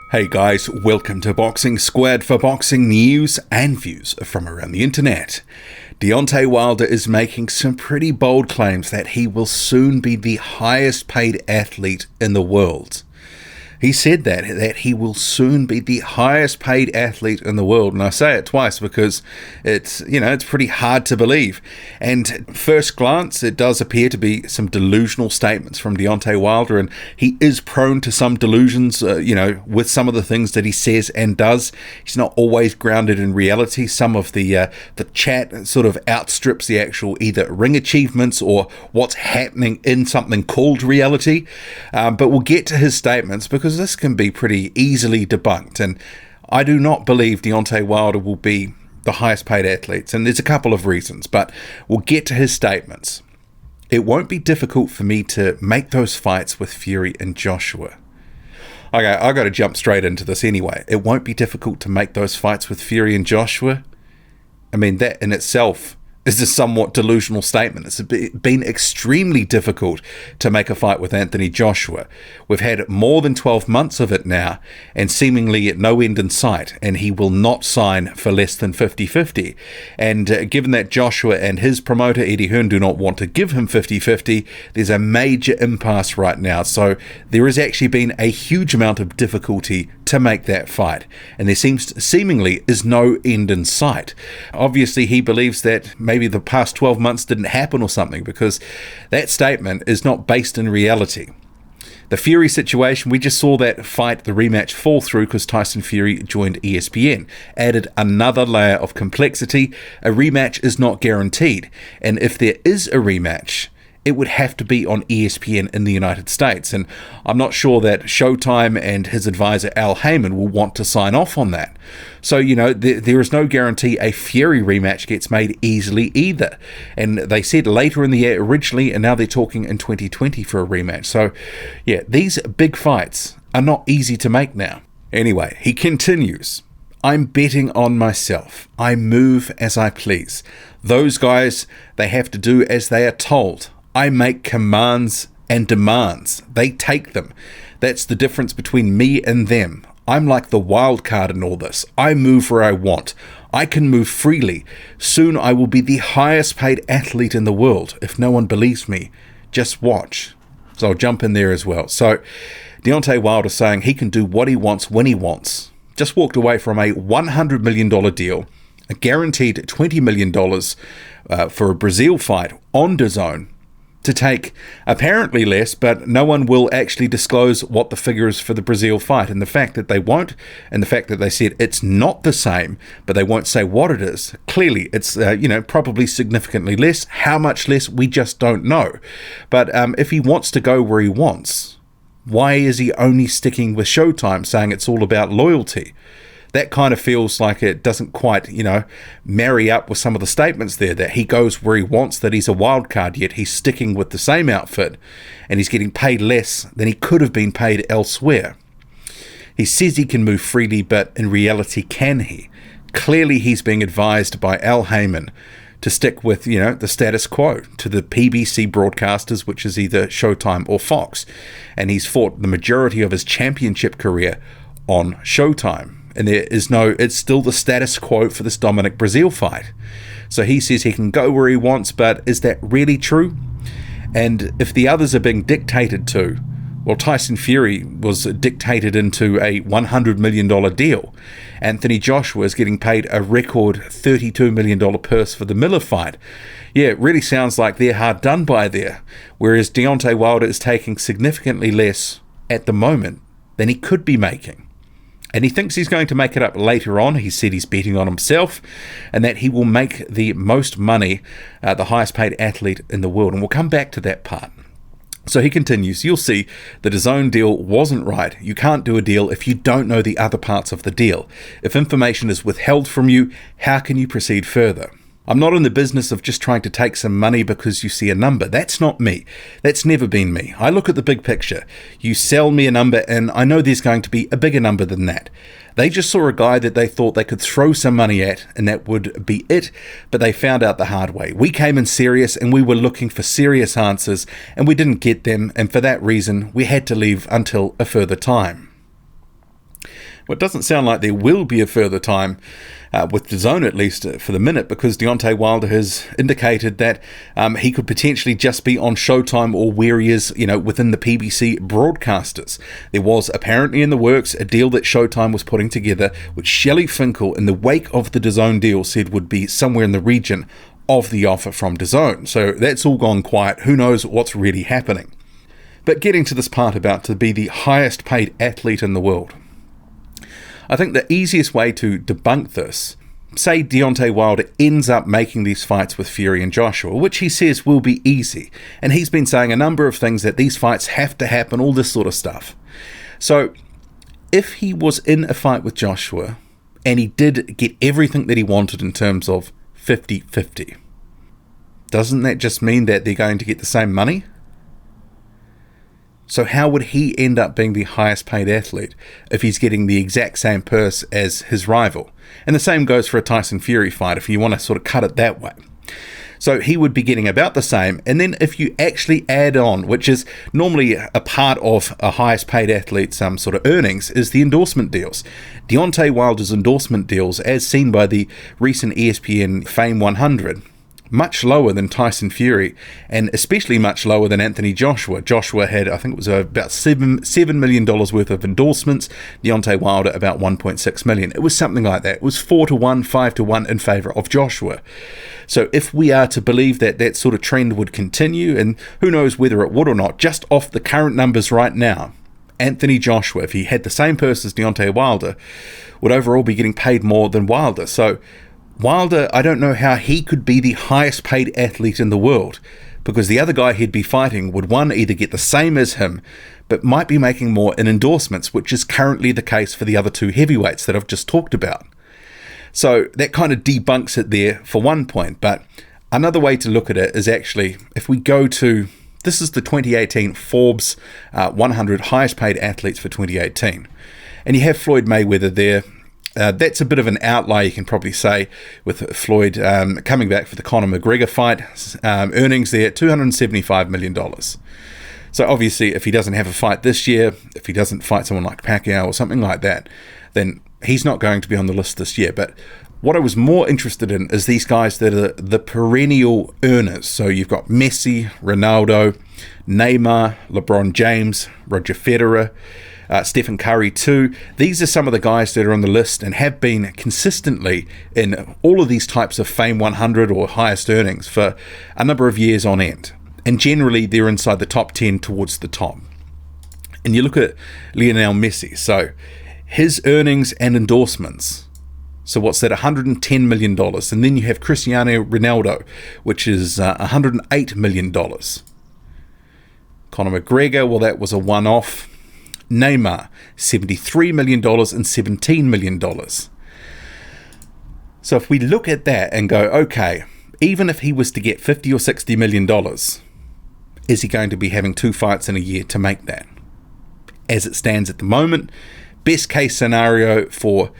Hey guys, welcome to Boxing Squad for boxing news and views from around the internet. Deontay Wilder is making some pretty bold claims that he will soon be the highest paid athlete in the world. He said that he will soon be the highest paid athlete in the world. And I say it twice because it's pretty hard to believe. And at first glance, it does appear to be some delusional statements from Deontay Wilder. And he is prone to some delusions, with some of the things that he says and does. He's not always grounded in reality. Some of the chat sort of outstrips the actual either ring achievements or what's happening in something called reality. But we'll get to his statements because this can be pretty easily debunked, and I do not believe Deontay Wilder will be the highest paid athlete, and there's a couple of reasons, but we'll get to his statements. It won't be difficult for me to make those fights with Fury and Joshua. Okay, I got to jump straight into this anyway. It won't be difficult to make those fights with Fury and Joshua. I mean, that in itself is a somewhat delusional statement. It's been extremely difficult to make a fight with Anthony Joshua. We've had more than 12 months of it now, and seemingly at no end in sight, and he will not sign for less than 50-50. And given that Joshua and his promoter, Eddie Hearn, do not want to give him 50-50, there's a major impasse right now. So there has actually been a huge amount of difficulty to make that fight, and there seemingly is no end in sight. Obviously, he believes that maybe the past 12 months didn't happen or something, because that statement is not based in reality. The Fury situation, we just saw that fight, the rematch, fall through because Tyson Fury joined ESPN, added another layer of complexity. A rematch is not guaranteed, and if there is a rematch, it would have to be on ESPN in the United States. And I'm not sure that Showtime and his advisor Al Heyman will want to sign off on that. So, there is no guarantee a Fury rematch gets made easily either. And they said later in the year originally, and now they're talking in 2020 for a rematch. So, yeah, these big fights are not easy to make now. Anyway, he continues. I'm betting on myself. I move as I please. Those guys, they have to do as they are told. I make commands and demands. They take them. That's the difference between me and them. I'm like the wild card in all this. I move where I want. I can move freely. Soon I will be the highest paid athlete in the world. If no one believes me, just watch. So I'll jump in there as well. So Deontay Wilder saying he can do what he wants when he wants. Just walked away from a $100 million deal, a guaranteed $20 million for a Brazil fight on DAZN, to take apparently less, but no one will actually disclose what the figure is for the Brazil fight. And the fact that they won't, and the fact that they said it's not the same, but they won't say what it is, clearly it's, probably significantly less. How much less, we just don't know. But if he wants to go where he wants, why is he only sticking with Showtime, saying it's all about loyalty? That kind of feels like it doesn't quite, marry up with some of the statements there, that he goes where he wants, that he's a wild card, yet he's sticking with the same outfit and he's getting paid less than he could have been paid elsewhere. He says he can move freely, but in reality, can he? Clearly, he's being advised by Al Heyman to stick with, the status quo, to the PBC broadcasters, which is either Showtime or Fox. And he's fought the majority of his championship career on Showtime. And it's still the status quo for this Dominic Brazil fight. So he says he can go where he wants, but is that really true? And if the others are being dictated to, well, Tyson Fury was dictated into a $100 million deal. Anthony Joshua is getting paid a record $32 million purse for the Miller fight. Yeah, it really sounds like they're hard done by there. Whereas Deontay Wilder is taking significantly less at the moment than he could be making. And he thinks he's going to make it up later on. He said he's betting on himself and that he will make the most money, the highest paid athlete in the world. And we'll come back to that part. So he continues, you'll see the DAZN deal wasn't right. You can't do a deal if you don't know the other parts of the deal. If information is withheld from you, how can you proceed further? I'm not in the business of just trying to take some money because you see a number. That's not me. That's never been me. I look at the big picture. You sell me a number and I know there's going to be a bigger number than that. They just saw a guy that they thought they could throw some money at and that would be it, but they found out the hard way. We came in serious and we were looking for serious answers and we didn't get them, and for that reason we had to leave until a further time. Well, it doesn't sound like there will be a further time with DAZN, at least for the minute, because Deontay Wilder has indicated that he could potentially just be on Showtime or where he is, within the PBC broadcasters. There was apparently in the works a deal that Showtime was putting together, which Shelley Finkel, in the wake of the DAZN deal, said would be somewhere in the region of the offer from DAZN. So that's all gone quiet. Who knows what's really happening? But getting to this part about to be the highest paid athlete in the world, I think the easiest way to debunk this, say Deontay Wilder ends up making these fights with Fury and Joshua, which he says will be easy. And he's been saying a number of things, that these fights have to happen, all this sort of stuff. So if he was in a fight with Joshua and he did get everything that he wanted in terms of 50-50, doesn't that just mean that they're going to get the same money? So how would he end up being the highest paid athlete if he's getting the exact same purse as his rival? And the same goes for a Tyson Fury fight, if you want to sort of cut it that way. So he would be getting about the same. And then if you actually add on, which is normally a part of a highest paid athlete's sort of earnings, is the endorsement deals. Deontay Wilder's endorsement deals, as seen by the recent ESPN Fame 100, much lower than Tyson Fury, and especially much lower than Anthony Joshua. Joshua had, I think it was about $7 million worth of endorsements. Deontay Wilder about $1.6 million. It was something like that. It was 4-1, 5-1 in favour of Joshua. So if we are to believe that that sort of trend would continue, and who knows whether it would or not, just off the current numbers right now, Anthony Joshua, if he had the same purse as Deontay Wilder, would overall be getting paid more than Wilder. So Wilder, I don't know how he could be the highest paid athlete in the world, because the other guy he'd be fighting would, one, either get the same as him, but might be making more in endorsements, which is currently the case for the other two heavyweights that I've just talked about. So that kind of debunks it there for one point. But another way to look at it is actually, if we go to, this is the 2018 Forbes 100 highest paid athletes for 2018. And you have Floyd Mayweather there. That's a bit of an outlier, you can probably say, with Floyd coming back for the Conor McGregor fight. Earnings there, $275 million. So obviously, if he doesn't have a fight this year, if he doesn't fight someone like Pacquiao or something like that, then he's not going to be on the list this year. But what I was more interested in is these guys that are the perennial earners. So you've got Messi, Ronaldo, Neymar, LeBron James, Roger Federer, Stephen Curry too. These are some of the guys that are on the list and have been consistently in all of these types of Fame 100 or highest earnings for a number of years on end. And generally they're inside the top 10 towards the top. And you look at Lionel Messi. So his earnings and endorsements. So what's that? $110 million. And then you have Cristiano Ronaldo, which is $108 million. Conor McGregor, well, that was a one-off. Neymar, $73 million and $17 million. So if we look at that and go, okay, even if he was to get $50 or $60 million, is he going to be having 2 fights in a year to make that? As it stands at the moment, best case scenario for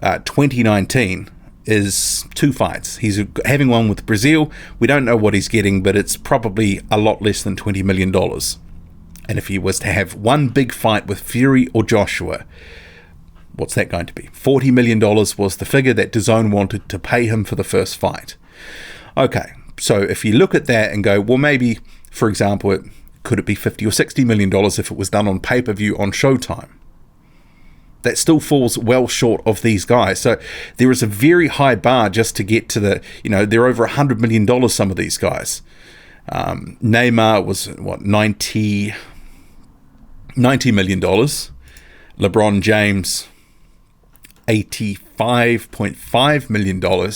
2019 is 2 fights. He's having one with Brazil. We don't know what he's getting, but it's probably a lot less than $20 million. And if he was to have one big fight with Fury or Joshua, what's that going to be? $40 million was the figure that DAZN wanted to pay him for the first fight. Okay, so if you look at that and go, well, maybe, for example, could it be $50 or $60 million if it was done on pay-per-view on Showtime? That still falls well short of these guys. So there is a very high bar just to get to the, they're over $100 million, some of these guys. Neymar was, $90 million. LeBron James, $85.5 million.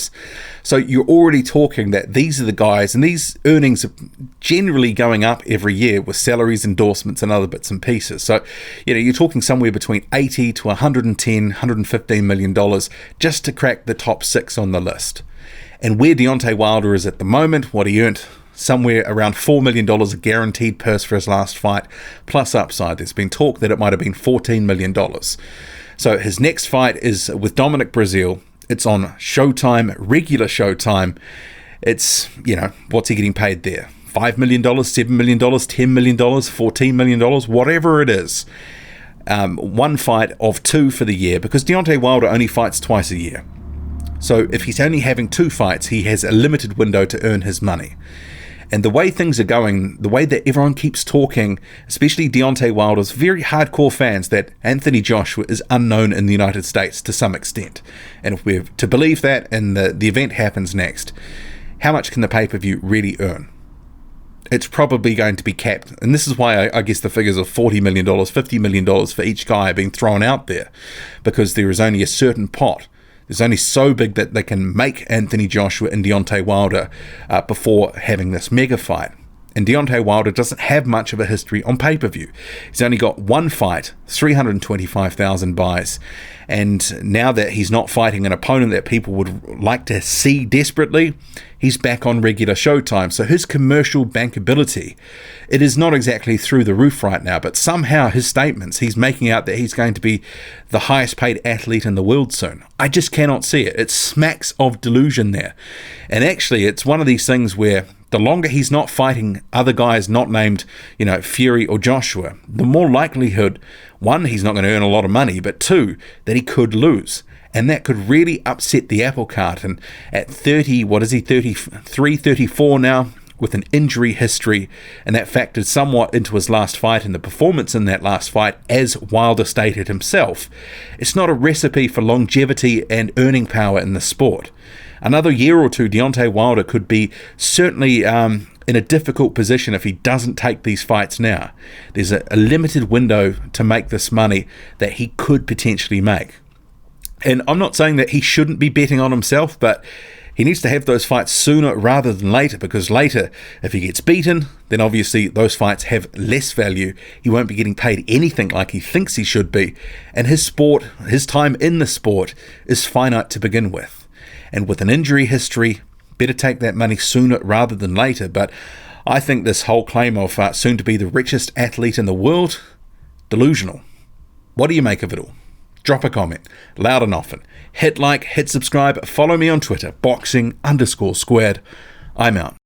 So you're already talking that these are the guys, and these earnings are generally going up every year with salaries, endorsements, and other bits and pieces. So, you're talking somewhere between $80 to $110, $115 million just to crack the top 6 on the list. And where Deontay Wilder is at the moment, what he earned, somewhere around $4 million a guaranteed purse for his last fight, plus upside. There's been talk that it might have been $14 million. So his next fight is with Dominic Breazeale. It's on Showtime, regular Showtime. It's, what's he getting paid there? $5 million, $7 million, $10 million, $14 million, whatever it is. one fight of 2 for the year, because Deontay Wilder only fights twice a year. So if he's only having 2 fights, he has a limited window to earn his money. And the way things are going, the way that everyone keeps talking, especially Deontay Wilder's very hardcore fans, that Anthony Joshua is unknown in the United States to some extent. And if we're to believe that and the event happens next, how much can the pay-per-view really earn? It's probably going to be capped. And this is why I guess the figures of $40 million, $50 million for each guy are being thrown out there, because there is only a certain pot. It's only so big that they can make Anthony Joshua and Deontay Wilder before having this mega fight. And Deontay Wilder doesn't have much of a history on pay-per-view. He's only got 1 fight, 325,000 buys. And now that he's not fighting an opponent that people would like to see desperately, he's back on regular showtime. So his commercial bankability, it is not exactly through the roof right now, but somehow his statements, he's making out that he's going to be the highest paid athlete in the world soon. I just cannot see it. It smacks of delusion there. And actually, it's one of these things where the longer he's not fighting other guys not named, Fury or Joshua, the more likelihood, 1, he's not going to earn a lot of money, but 2, that he could lose. And that could really upset the apple cart. And at 30, 33, 34 now, with an injury history, and that factored somewhat into his last fight and the performance in that last fight, as Wilder stated himself, it's not a recipe for longevity and earning power in the sport. Another year or 2, Deontay Wilder could be certainly in a difficult position if he doesn't take these fights now. There's a limited window to make this money that he could potentially make. And I'm not saying that he shouldn't be betting on himself, but he needs to have those fights sooner rather than later, because later, if he gets beaten, then obviously those fights have less value. He won't be getting paid anything like he thinks he should be. And his time in the sport is finite to begin with. And with an injury history, better take that money sooner rather than later. But I think this whole claim of soon to be the richest athlete in the world, delusional. What do you make of it all? Drop a comment, loud and often. Hit like, hit subscribe, follow me on Twitter, boxing_squared. I'm out.